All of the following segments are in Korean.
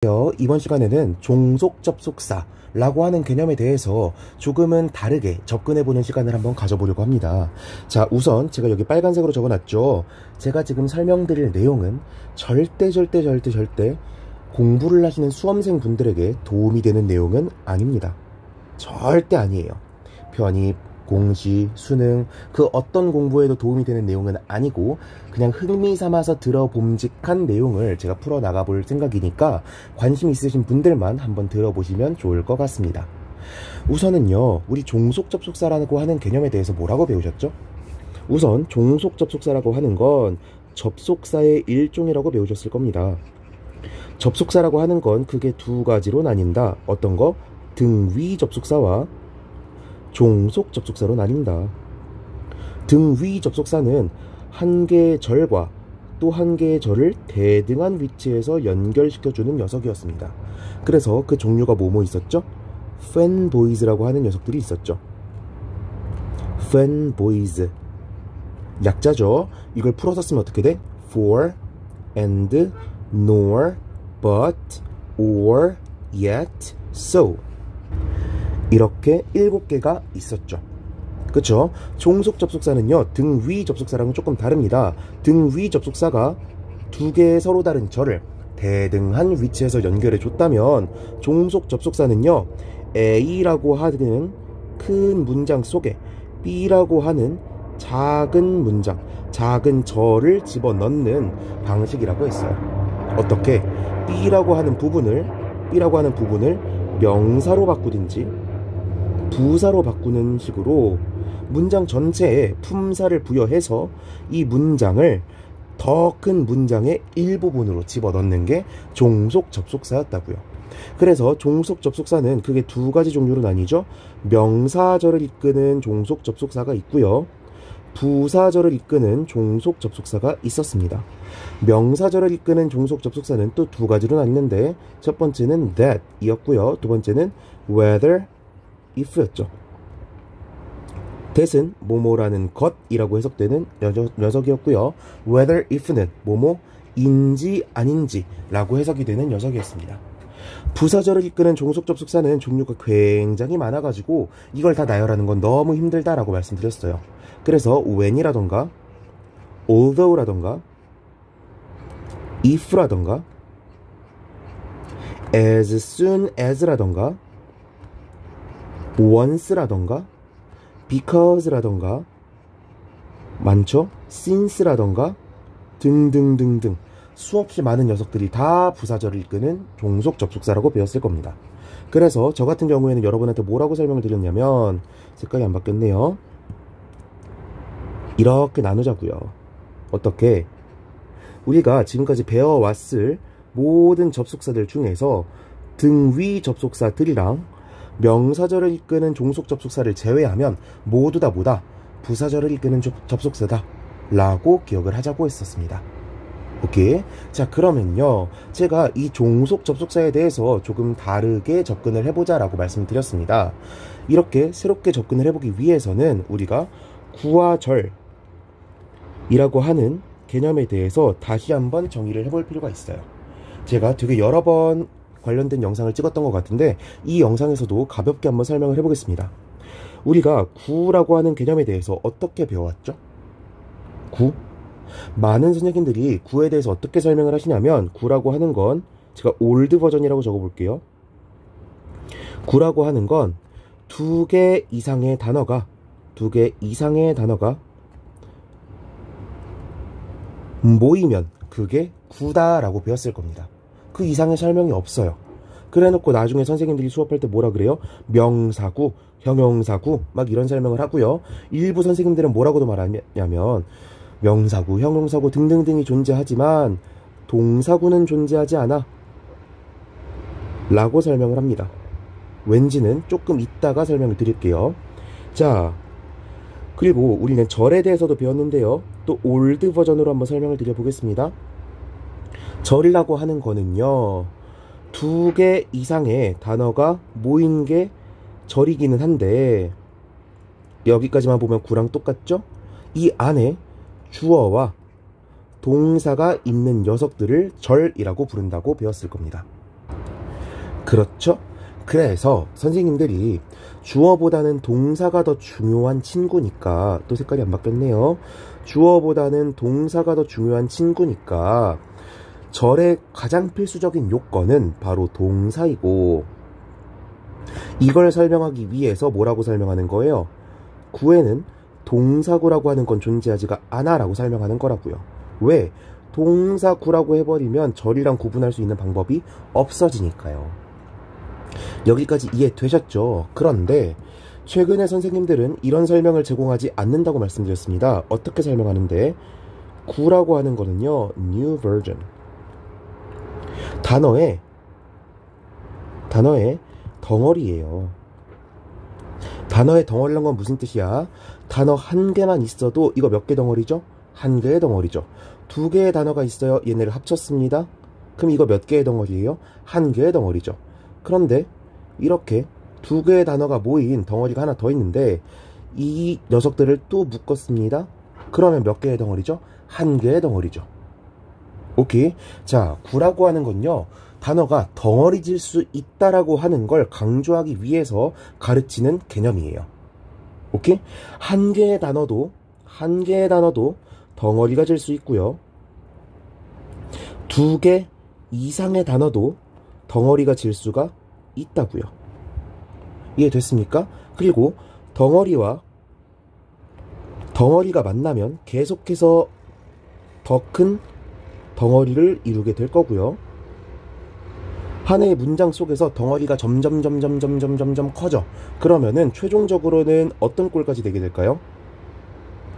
이번 시간에는 종속 접속사라고 하는 개념에 대해서 조금은 다르게 접근해보는 시간을 한번 가져보려고 합니다. 자, 우선 제가 여기 빨간색으로 적어놨죠. 제가 지금 설명드릴 내용은 절대 공부를 하시는 수험생 분들에게 도움이 되는 내용은 아닙니다. 절대 아니에요. 편입, 공시, 수능, 그 어떤 공부에도 도움이 되는 내용은 아니고 그냥 흥미 삼아서 들어봄직한 내용을 제가 풀어나가 볼 생각이니까 관심 있으신 분들만 한번 들어보시면 좋을 것 같습니다. 우선은요, 우리 종속 접속사라고 하는 개념에 대해서 뭐라고 배우셨죠? 우선 종속 접속사라고 하는 건 접속사의 일종이라고 배우셨을 겁니다. 접속사라고 하는 건 크게 두 가지로 나뉜다. 어떤 거? 등위 접속사와 종속 접속사로 나뉜다. 등위 접속사는 한 개의 절과 또 한 개의 절을 대등한 위치에서 연결시켜주는 녀석이었습니다. 그래서 그 종류가 뭐뭐 있었죠? fanboys라고 하는 녀석들이 있었죠. fanboys 약자죠. 이걸 풀어서 쓰면 어떻게 돼? for, and, nor, but, or, yet, so 이렇게 7개가 있었죠. 그쵸? 종속 접속사는요, 등위 접속사랑은 조금 다릅니다. 등위 접속사가 두 개의 서로 다른 절을 대등한 위치에서 연결해 줬다면, 종속 접속사는요, A라고 하는 큰 문장 속에 B라고 하는 작은 문장, 작은 절을 집어넣는 방식이라고 했어요. 어떻게? B라고 하는 부분을 명사로 바꾸든지 부사로 바꾸는 식으로 문장 전체에 품사를 부여해서 이 문장을 더 큰 문장의 일부분으로 집어넣는 게 종속 접속사였다고요. 그래서 종속 접속사는 그게 두 가지 종류로 나뉘죠. 명사절을 이끄는 종속 접속사가 있고요, 부사절을 이끄는 종속 접속사가 있었습니다. 명사절을 이끄는 종속 접속사는 또 두 가지로 나뉘는데, 첫 번째는 that 이었고요, 두 번째는 whether, if였죠. that은 뭐뭐라는 것이라고 해석되는 녀석이었고요, whether, if는 뭐뭐인지 아닌지 라고 해석이 되는 녀석이었습니다. 부사절을 이끄는 종속 접속사는 종류가 굉장히 많아가지고 이걸 다 나열하는 건 너무 힘들다라고 말씀드렸어요. 그래서 when이라던가 although라던가 if라던가 as soon as라던가 once라던가 because라던가 많죠? since라던가 등등등등 수없이 많은 녀석들이 다 부사절을 이끄는 종속 접속사라고 배웠을 겁니다. 그래서 저 같은 경우에는 여러분한테 뭐라고 설명을 드렸냐면, 색깔이 안 바뀌었네요. 이렇게 나누자고요. 어떻게? 우리가 지금까지 배워왔을 모든 접속사들 중에서 등위 접속사들이랑 명사절을 이끄는 종속 접속사를 제외하면 모두 다 뭐다? 부사절을 이끄는 접속사다 라고 기억을 하자고 했었습니다. 오케이. 자, 그러면요, 제가 이 종속 접속사에 대해서 조금 다르게 접근을 해보자 라고 말씀드렸습니다. 이렇게 새롭게 접근을 해보기 위해서는 우리가 구와 절이라고 하는 개념에 대해서 다시 한번 정의를 해볼 필요가 있어요. 제가 되게 여러 번 관련된 영상을 찍었던 것 같은데 이 영상에서도 가볍게 한번 설명을 해보겠습니다. 우리가 구라고 하는 개념에 대해서 어떻게 배워왔죠? 구? 많은 선생님들이 구에 대해서 어떻게 설명을 하시냐면, 구라고 하는 건 제가 올드 버전이라고 적어볼게요. 구라고 하는 건 두 개 이상의 단어가 모이면 그게 구다라고 배웠을 겁니다. 그 이상의 설명이 없어요. 그래놓고 나중에 선생님들이 수업할 때 뭐라 그래요? 명사구, 형용사구 막 이런 설명을 하고요. 일부 선생님들은 뭐라고도 말하냐면 명사구, 형용사구 등등등이 존재하지만 동사구는 존재하지 않아 라고 설명을 합니다. 왠지는 조금 이따가 설명을 드릴게요. 자, 그리고 우리는 절에 대해서도 배웠는데요, 또 올드 버전으로 한번 설명을 드려보겠습니다. 절이라고 하는 거는요, 두 개 이상의 단어가 모인 게 절이기는 한데, 여기까지만 보면 구랑 똑같죠? 이 안에 주어와 동사가 있는 녀석들을 절이라고 부른다고 배웠을 겁니다. 그렇죠? 그래서 선생님들이 주어보다는 동사가 더 중요한 친구니까, 또 색깔이 안 바뀌었네요. 주어보다는 동사가 더 중요한 친구니까 절의 가장 필수적인 요건은 바로 동사이고, 이걸 설명하기 위해서 뭐라고 설명하는 거예요? 구에는 동사구라고 하는 건 존재하지가 않아 라고 설명하는 거라고요. 왜? 동사구라고 해버리면 절이랑 구분할 수 있는 방법이 없어지니까요. 여기까지 이해되셨죠? 그런데 최근에 선생님들은 이런 설명을 제공하지 않는다고 말씀드렸습니다. 어떻게 설명하는데, 구라고 하는 거는요, new version, 단어의 덩어리예요. 단어의 덩어리란 건 무슨 뜻이야? 단어 한 개만 있어도 이거 몇 개 덩어리죠? 한 개의 덩어리죠. 두 개의 단어가 있어요. 얘네를 합쳤습니다. 그럼 이거 몇 개의 덩어리예요? 한 개의 덩어리죠. 그런데 이렇게 두 개의 단어가 모인 덩어리가 하나 더 있는데 이 녀석들을 또 묶었습니다. 그러면 몇 개의 덩어리죠? 한 개의 덩어리죠. 오케이. 자, 구라고 하는 건요, 단어가 덩어리질 수 있다라고 하는 걸 강조하기 위해서 가르치는 개념이에요. 오케이? 한 개의 단어도 덩어리가 질 수 있고요. 두 개 이상의 단어도 덩어리가 질 수가 있다고요. 이해됐습니까? 그리고 덩어리가 만나면 계속해서 더 큰 덩어리를 이루게 될 거고요. 하나의 문장 속에서 덩어리가 점점 커져. 그러면은 최종적으로는 어떤 꼴까지 되게 될까요?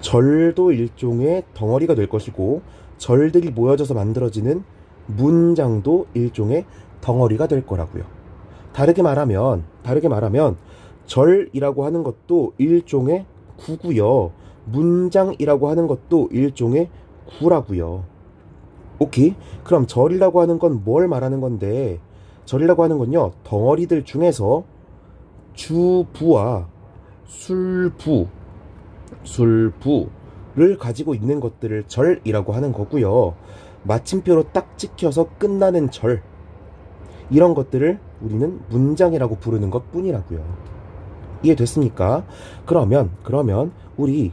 절도 일종의 덩어리가 될 것이고, 절들이 모여져서 만들어지는 문장도 일종의 덩어리가 될 거라고요. 다르게 말하면 절이라고 하는 것도 일종의 구고요. 문장이라고 하는 것도 일종의 구라고요. 오케이? 그럼 절이라고 하는 건 뭘 말하는 건데, 절이라고 하는 건요, 덩어리들 중에서 주부와 술부를 가지고 있는 것들을 절이라고 하는 거고요. 마침표로 딱 찍혀서 끝나는 절, 이런 것들을 우리는 문장이라고 부르는 것 뿐이라고요. 이해됐습니까? 그러면 우리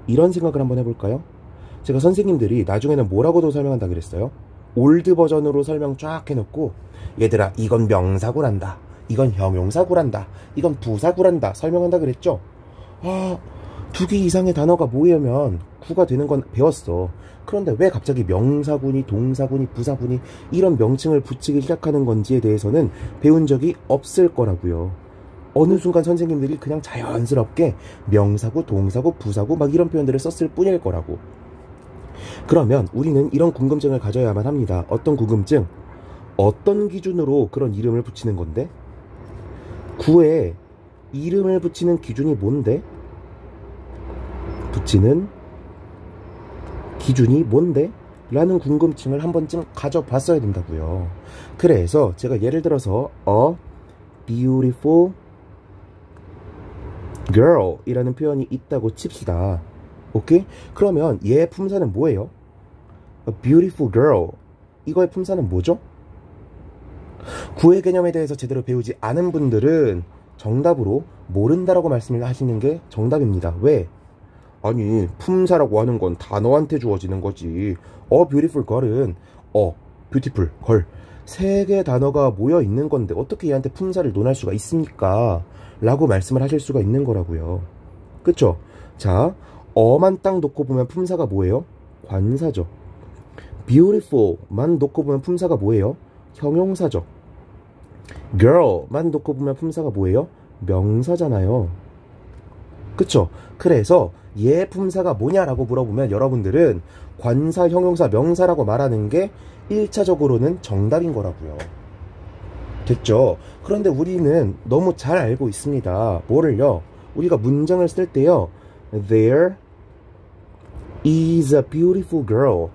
이런 생각을 한번 해볼까요? 제가 선생님들이 나중에는 뭐라고도 설명한다 그랬어요? 올드 버전으로 설명 쫙 해놓고, 얘들아 이건 명사구란다, 이건 형용사구란다, 이건 부사구란다 설명한다 그랬죠? 두 개 이상의 단어가 모이면 구가 되는 건 배웠어. 그런데 왜 갑자기 명사구니 동사구니 부사구니 이런 명칭을 붙이기 시작하는 건지에 대해서는 배운 적이 없을 거라고요. 어느 순간 선생님들이 그냥 자연스럽게 명사구, 동사구, 부사구 막 이런 표현들을 썼을 뿐일 거라고. 그러면 우리는 이런 궁금증을 가져야만 합니다. 어떤 궁금증? 어떤 기준으로 그런 이름을 붙이는 건데? 구에 이름을 붙이는 기준이 뭔데? 붙이는 기준이 뭔데? 라는 궁금증을 한 번쯤 가져봤어야 된다고요. 그래서 제가 예를 들어서 a beautiful girl 이라는 표현이 있다고 칩시다. 오케이? 그러면 얘의 품사는 뭐예요? A beautiful girl, 이거의 품사는 뭐죠? 구의 개념에 대해서 제대로 배우지 않은 분들은 정답으로 모른다라고 말씀을 하시는 게 정답입니다. 왜? 아니, 품사라고 하는 건 단어한테 주어지는 거지. beautiful girl은 beautiful girl, 세 개의 단어가 모여 있는 건데 어떻게 얘한테 품사를 논할 수가 있습니까? 라고 말씀을 하실 수가 있는 거라고요. 그쵸? 자, 만 딱 놓고 보면 품사가 뭐예요? 관사죠. beautiful만 놓고 보면 품사가 뭐예요? 형용사죠. girl만 놓고 보면 품사가 뭐예요? 명사잖아요. 그쵸? 그래서 얘 품사가 뭐냐라고 물어보면 여러분들은 관사, 형용사, 명사라고 말하는 게 1차적으로는 정답인 거라고요. 됐죠? 그런데 우리는 너무 잘 알고 있습니다. 뭐를요? 우리가 문장을 쓸 때요, There is a beautiful girl,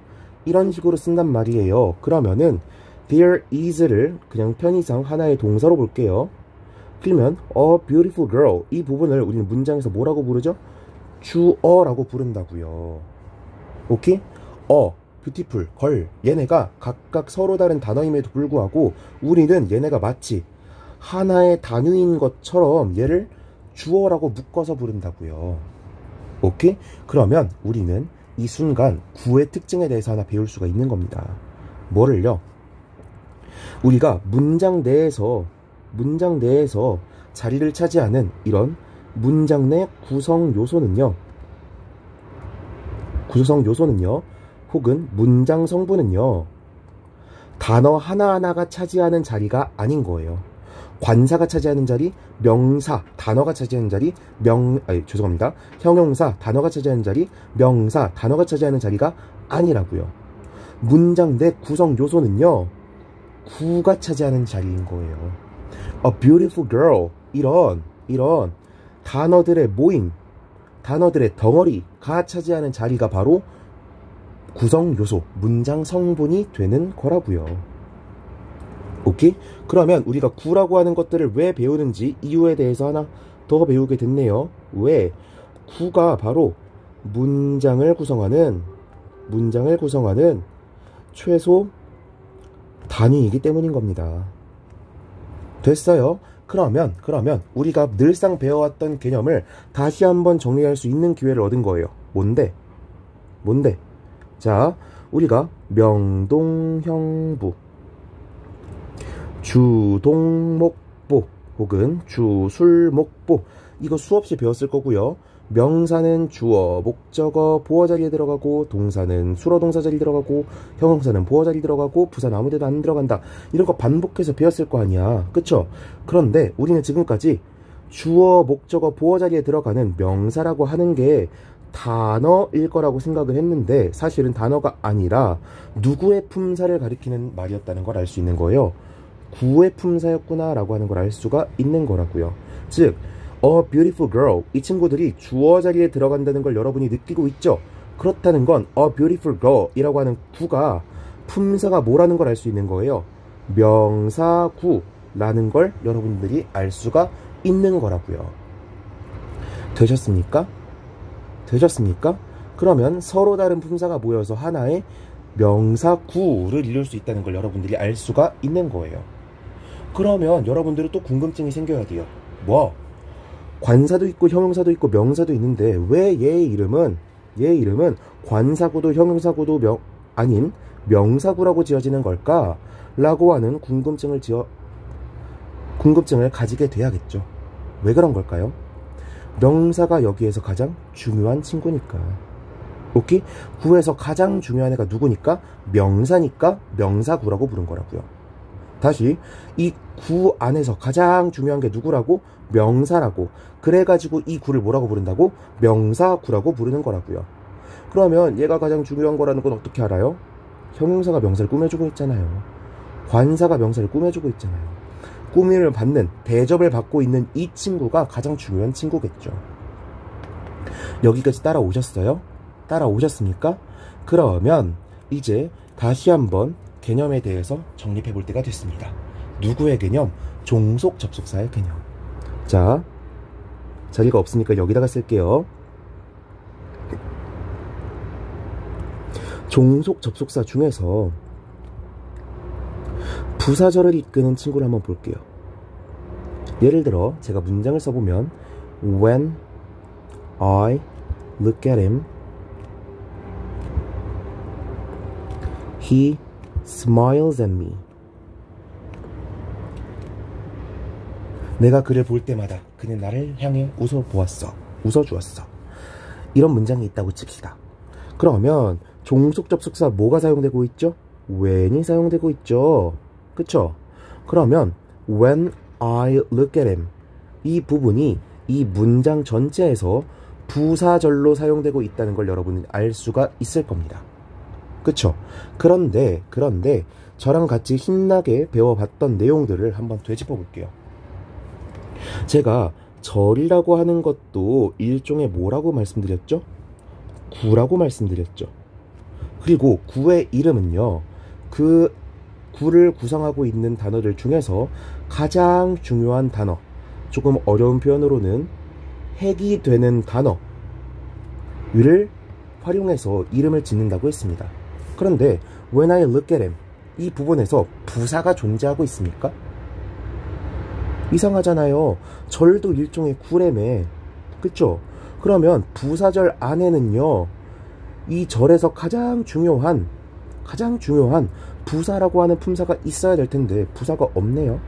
이런 식으로 쓴단 말이에요. 그러면은 There is를 그냥 편의상 하나의 동사로 볼게요. 그러면 a beautiful girl, 이 부분을 우리는 문장에서 뭐라고 부르죠? 주어라고 부른다고요. 오케이? beautiful, girl, 얘네가 각각 서로 다른 단어임에도 불구하고 우리는 얘네가 마치 하나의 단위인 것처럼 얘를 주어라고 묶어서 부른다고요. 오케이? 그러면 우리는 이 순간 구의 특징에 대해서 하나 배울 수가 있는 겁니다. 뭐를요? 우리가 문장 내에서 자리를 차지하는 이런 문장 내 구성 요소는요, 혹은 문장 성분은요, 단어 하나하나가 차지하는 자리가 아닌 거예요. 관사가 차지하는 자리, 명사, 단어가 차지하는 자리, 형용사, 단어가 차지하는 자리, 명사, 단어가 차지하는 자리가 아니라고요. 문장 내 구성 요소는요, 구가 차지하는 자리인 거예요. A beautiful girl, 이런 단어들의 모임, 단어들의 덩어리가 차지하는 자리가 바로 구성 요소, 문장 성분이 되는 거라고요. 오케이? 그러면 우리가 구라고 하는 것들을 왜 배우는지 이유에 대해서 하나 더 배우게 됐네요. 왜? 구가 바로 문장을 구성하는 최소 단위이기 때문인 겁니다. 됐어요? 그러면 우리가 늘상 배워왔던 개념을 다시 한번 정리할 수 있는 기회를 얻은 거예요. 뭔데? 자, 우리가 명동형부, 주동목보 혹은 주술목보, 이거 수없이 배웠을 거고요. 명사는 주어, 목적어, 보어 자리에 들어가고, 동사는 수로 동사 자리에 들어가고, 형용사는 보어 자리에 들어가고, 부사는 아무 데도 안 들어간다. 이런 거 반복해서 배웠을 거 아니야. 그쵸? 그런데 우리는 지금까지 주어, 목적어, 보어 자리에 들어가는 명사라고 하는 게 단어일 거라고 생각을 했는데, 사실은 단어가 아니라 누구의 품사를 가리키는 말이었다는 걸 알 수 있는 거예요. 구의 품사였구나 라고 하는 걸 알 수가 있는 거라고요. 즉, A beautiful girl, 이 친구들이 주어 자리에 들어간다는 걸 여러분이 느끼고 있죠? 그렇다는 건 A beautiful girl 이라고 하는 구가 품사가 뭐라는 걸 알 수 있는 거예요. 명사구라는 걸 여러분들이 알 수가 있는 거라고요. 되셨습니까? 그러면 서로 다른 품사가 모여서 하나의 명사구를 이룰 수 있다는 걸 여러분들이 알 수가 있는 거예요. 그러면 여러분들은 또 궁금증이 생겨야 돼요. 뭐? 관사도 있고 형용사도 있고 명사도 있는데 왜 얘의 이름은 관사구도 형용사구도 아닌 명사구라고 지어지는 걸까? 라고 하는 궁금증을 가지게 돼야겠죠. 왜 그런 걸까요? 명사가 여기에서 가장 중요한 친구니까. 오케이? 구에서 가장 중요한 애가 누구니까? 명사니까 명사구라고 부른 거라고요. 다시, 이 구 안에서 가장 중요한 게 누구라고? 명사라고. 그래가지고 이 구를 뭐라고 부른다고? 명사구라고 부르는 거라고요. 그러면 얘가 가장 중요한 거라는 건 어떻게 알아요? 형용사가 명사를 꾸며주고 있잖아요. 관사가 명사를 꾸며주고 있잖아요. 꾸밈을 받는, 대접을 받고 있는 이 친구가 가장 중요한 친구겠죠. 여기까지 따라오셨어요? 따라오셨습니까? 그러면 이제 다시 한번 개념에 대해서 정립해 볼 때가 됐습니다. 누구의 개념? 종속 접속사의 개념. 자, 자리가 없으니까 여기다가 쓸게요. 종속 접속사 중에서 부사절을 이끄는 친구를 한번 볼게요. 예를 들어 제가 문장을 써보면 When I look at him, he smiles at me. 내가 그를 볼 때마다 그는 나를 향해 웃어주었어. 이런 문장이 있다고 칩시다. 그러면 종속 접속사 뭐가 사용되고 있죠? when이 사용되고 있죠. 그쵸? 그러면 when I look at him, 이 부분이 이 문장 전체에서 부사절로 사용되고 있다는 걸 여러분이 알 수가 있을 겁니다. 그쵸? 그런데 저랑 같이 신나게 배워봤던 내용들을 한번 되짚어 볼게요. 제가 절이라고 하는 것도 일종의 뭐라고 말씀드렸죠? 구라고 말씀드렸죠. 그리고 구의 이름은요, 그 구를 구성하고 있는 단어들 중에서 가장 중요한 단어, 조금 어려운 표현으로는 핵이 되는 단어를 활용해서 이름을 짓는다고 했습니다. 그런데 When I look at him, 이 부분에서 부사가 존재하고 있습니까? 이상하잖아요. 절도 일종의 구레매. 그쵸? 그러면 부사절 안에는요, 이 절에서 가장 중요한 부사라고 하는 품사가 있어야 될 텐데 부사가 없네요.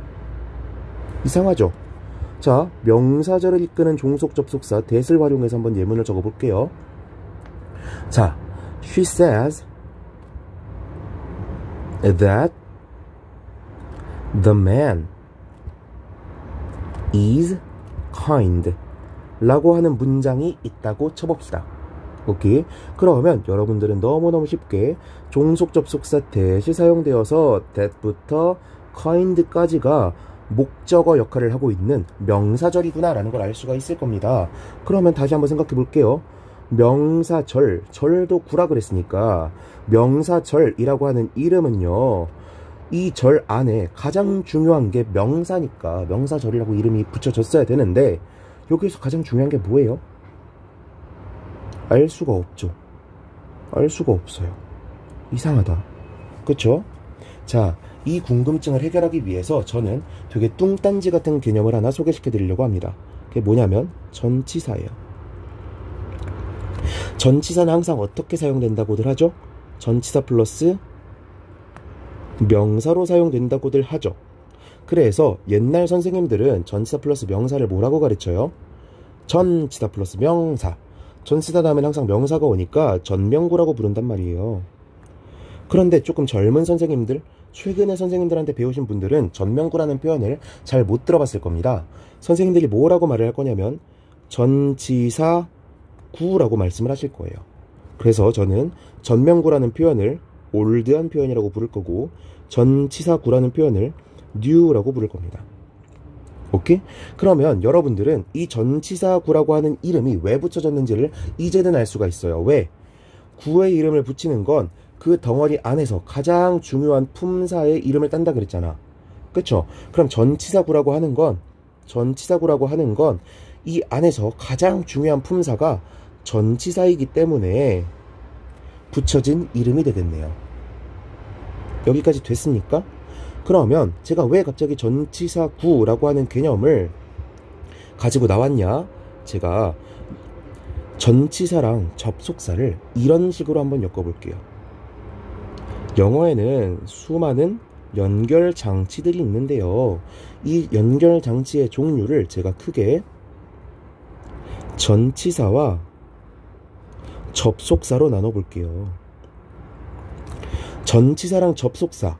이상하죠? 자, 명사절을 이끄는 종속 접속사 that을 활용해서 한번 예문을 적어 볼게요. 자, she says that the man is kind 라고 하는 문장이 있다고 쳐봅시다. 오케이. 그러면 여러분들은 너무너무 쉽게 종속 접속사 that이 사용되어서 that부터 kind까지가 목적어 역할을 하고 있는 명사절이구나 라는 걸 알 수가 있을 겁니다. 그러면 다시 한번 생각해 볼게요. 명사절, 절도 구라 그랬으니까 명사절이라고 하는 이름은요, 이 절 안에 가장 중요한 게 명사니까 명사절이라고 이름이 붙여졌어야 되는데 여기서 가장 중요한 게 뭐예요? 알 수가 없죠. 알 수가 없어요. 이상하다. 그쵸? 자, 이 궁금증을 해결하기 위해서 저는 되게 뚱딴지 같은 개념을 하나 소개시켜 드리려고 합니다. 그게 뭐냐면 전치사예요. 전치사는 항상 어떻게 사용된다고들 하죠? 전치사 플러스 명사로 사용된다고들 하죠. 그래서 옛날 선생님들은 전치사 플러스 명사를 뭐라고 가르쳐요? 전치사 플러스 명사. 전치사 다음엔 항상 명사가 오니까 전명구라고 부른단 말이에요. 그런데 조금 젊은 선생님들, 최근에 선생님들한테 배우신 분들은 전명구라는 표현을 잘 못 들어봤을 겁니다. 선생님들이 뭐라고 말을 할 거냐면 전치사 구라고 말씀을 하실 거예요. 그래서 저는 전명구라는 표현을 올드한 표현이라고 부를 거고 전치사 구라는 표현을 new라고 부를 겁니다. 오케이? 그러면 여러분들은 이 전치사 구라고 하는 이름이 왜 붙여졌는지를 이제는 알 수가 있어요. 왜? 구의 이름을 붙이는 건 그 덩어리 안에서 가장 중요한 품사의 이름을 딴다 그랬잖아. 그쵸? 그럼 전치사구라고 하는 건 이 안에서 가장 중요한 품사가 전치사이기 때문에 붙여진 이름이 되겠네요. 여기까지 됐습니까? 그러면 제가 왜 갑자기 전치사구라고 하는 개념을 가지고 나왔냐? 제가 전치사랑 접속사를 이런 식으로 한번 엮어볼게요. 영어에는 수많은 연결 장치들이 있는데요. 이 연결 장치의 종류를 제가 크게 전치사와 접속사로 나눠볼게요. 전치사랑 접속사,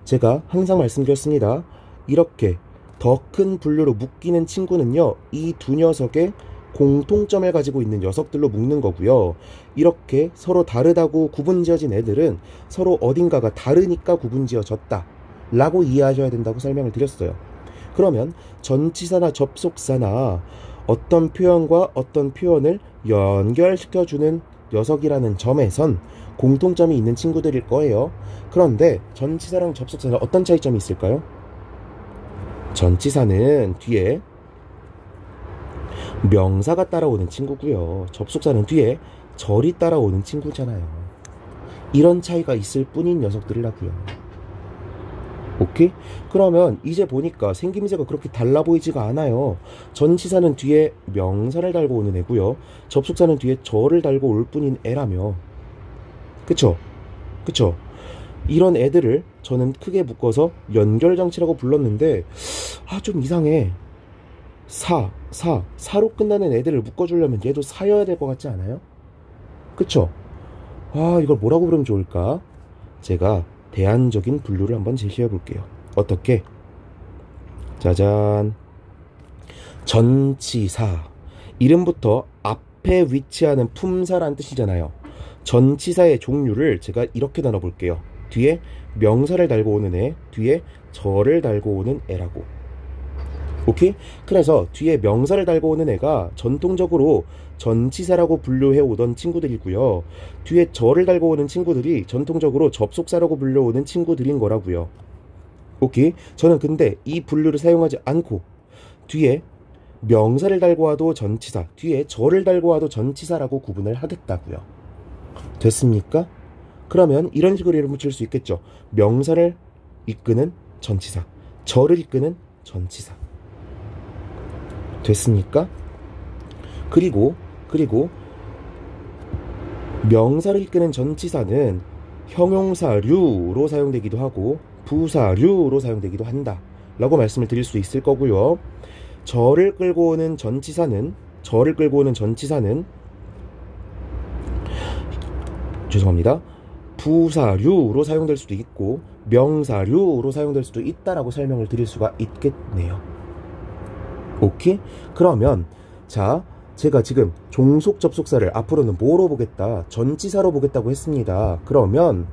제가 항상 말씀드렸습니다. 이렇게 더 큰 분류로 묶이는 친구는요, 이 두 녀석의 공통점을 가지고 있는 녀석들로 묶는 거고요. 이렇게 서로 다르다고 구분지어진 애들은 서로 어딘가가 다르니까 구분지어졌다 라고 이해하셔야 된다고 설명을 드렸어요. 그러면 전치사나 접속사나 어떤 표현과 어떤 표현을 연결시켜주는 녀석이라는 점에선 공통점이 있는 친구들일 거예요. 그런데 전치사랑 접속사는 어떤 차이점이 있을까요? 전치사는 뒤에 명사가 따라오는 친구고요. 접속사는 뒤에 절이 따라오는 친구잖아요. 이런 차이가 있을 뿐인 녀석들이라고요. 오케이? 그러면 이제 보니까 생김새가 그렇게 달라 보이지가 않아요. 전치사는 뒤에 명사를 달고 오는 애고요. 접속사는 뒤에 절을 달고 올 뿐인 애라며. 그쵸? 그쵸? 이런 애들을 저는 크게 묶어서 연결장치라고 불렀는데 좀 이상해. 사로 끝나는 애들을 묶어주려면 얘도 사여야 될 것 같지 않아요? 그쵸? 이걸 뭐라고 부르면 좋을까? 제가 대안적인 분류를 한번 제시해 볼게요. 어떻게? 짜잔. 전치사. 이름부터 앞에 위치하는 품사란 뜻이잖아요. 전치사의 종류를 제가 이렇게 나눠 볼게요. 뒤에 명사를 달고 오는 애, 뒤에 절을 달고 오는 애라고. 오케이? 그래서 뒤에 명사를 달고 오는 애가 전통적으로 전치사라고 분류해 오던 친구들이고요. 뒤에 절을 달고 오는 친구들이 전통적으로 접속사라고 불려오는 친구들인 거라고요. 오케이? 저는 근데 이 분류를 사용하지 않고 뒤에 명사를 달고 와도 전치사, 뒤에 절을 달고 와도 전치사라고 구분을 하겠다고요. 됐습니까? 그러면 이런 식으로 이름 붙일 수 있겠죠. 명사를 이끄는 전치사, 절을 이끄는 전치사. 됐습니까? 그리고 명사를 이끄는 전치사는 형용사류로 사용되기도 하고 부사류로 사용되기도 한다 라고 말씀을 드릴 수 있을 거고요. 저를 끌고 오는 전치사는 죄송합니다. 부사류로 사용될 수도 있고 명사류로 사용될 수도 있다라고 설명을 드릴 수가 있겠네요. 오케이? 그러면 자, 제가 지금 종속 접속사를 앞으로는 뭐로 보겠다? 전치사로 보겠다고 했습니다. 그러면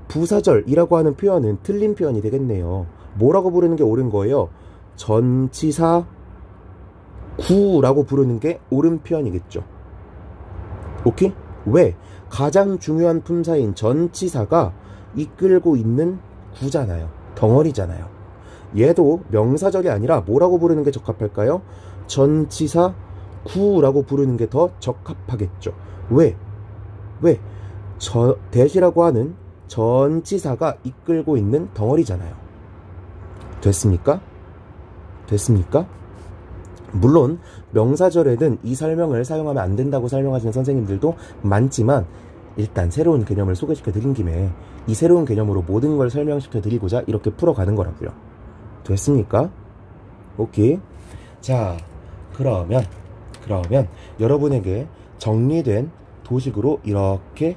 부사절이라고 하는 표현은 틀린 표현이 되겠네요. 뭐라고 부르는 게 옳은 거예요? 전치사 구라고 부르는 게 옳은 표현이겠죠. 오케이? 왜? 가장 중요한 품사인 전치사가 이끌고 있는 구잖아요. 덩어리잖아요. 얘도 명사절이 아니라 뭐라고 부르는 게 적합할까요? 전치사 구라고 부르는 게 더 적합하겠죠. 왜? 대시라고 하는 전치사가 이끌고 있는 덩어리잖아요. 됐습니까? 물론 명사절에는 이 설명을 사용하면 안 된다고 설명하시는 선생님들도 많지만 일단 새로운 개념을 소개시켜 드린 김에 이 새로운 개념으로 모든 걸 설명시켜 드리고자 이렇게 풀어가는 거라고요. 됐습니까? 오케이. 자, 그러면 여러분에게 정리된 도식으로 이렇게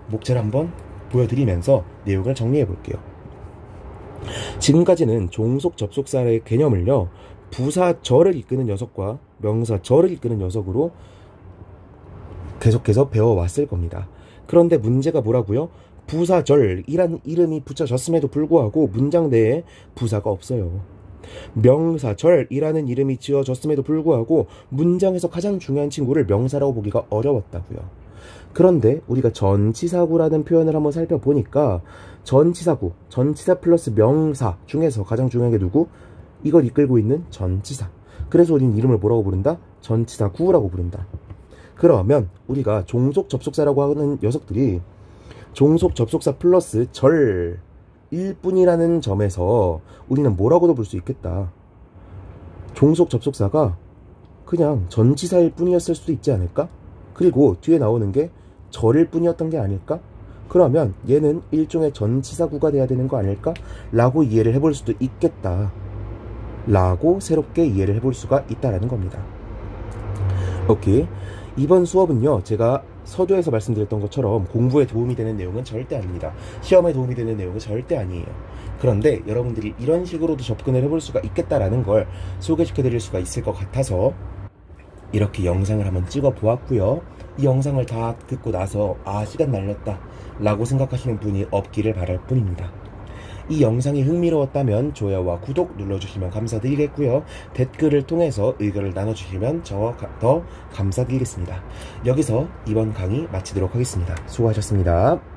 목차를 한번 보여드리면서 내용을 정리해 볼게요. 지금까지는 종속 접속사의 개념을요, 부사절을 이끄는 녀석과 명사절을 이끄는 녀석으로 계속해서 배워왔을 겁니다. 그런데 문제가 뭐라고요? 부사절이란 이름이 붙여졌음에도 불구하고 문장 내에 부사가 없어요. 명사절이라는 이름이 지어졌음에도 불구하고 문장에서 가장 중요한 친구를 명사라고 보기가 어려웠다고요. 그런데 우리가 전치사구라는 표현을 한번 살펴보니까 전치사구, 전치사 플러스 명사 중에서 가장 중요한 게 누구? 이걸 이끌고 있는 전치사. 그래서 우리는 이름을 뭐라고 부른다? 전치사구라고 부른다. 그러면 우리가 종속 접속사라고 하는 녀석들이 종속 접속사 플러스 절일 뿐이라는 점에서 우리는 뭐라고도 볼 수 있겠다. 종속 접속사가 그냥 전치사일 뿐이었을 수도 있지 않을까? 그리고 뒤에 나오는 게 절일 뿐이었던 게 아닐까? 그러면 얘는 일종의 전치사구가 돼야 되는 거 아닐까? 라고 이해를 해볼 수도 있겠다. 라고 새롭게 이해를 해볼 수가 있다라는 겁니다. 오케이. 이번 수업은요, 제가 서두에서 말씀드렸던 것처럼 공부에 도움이 되는 내용은 절대 아닙니다. 시험에 도움이 되는 내용은 절대 아니에요. 그런데 여러분들이 이런 식으로도 접근을 해볼 수가 있겠다라는 걸 소개시켜 드릴 수가 있을 것 같아서 이렇게 영상을 한번 찍어 보았고요. 이 영상을 다 듣고 나서 시간 날렸다 라고 생각하시는 분이 없기를 바랄 뿐입니다. 이 영상이 흥미로웠다면 좋아요와 구독 눌러주시면 감사드리겠고요. 댓글을 통해서 의견을 나눠주시면 저 더 감사드리겠습니다. 여기서 이번 강의 마치도록 하겠습니다. 수고하셨습니다.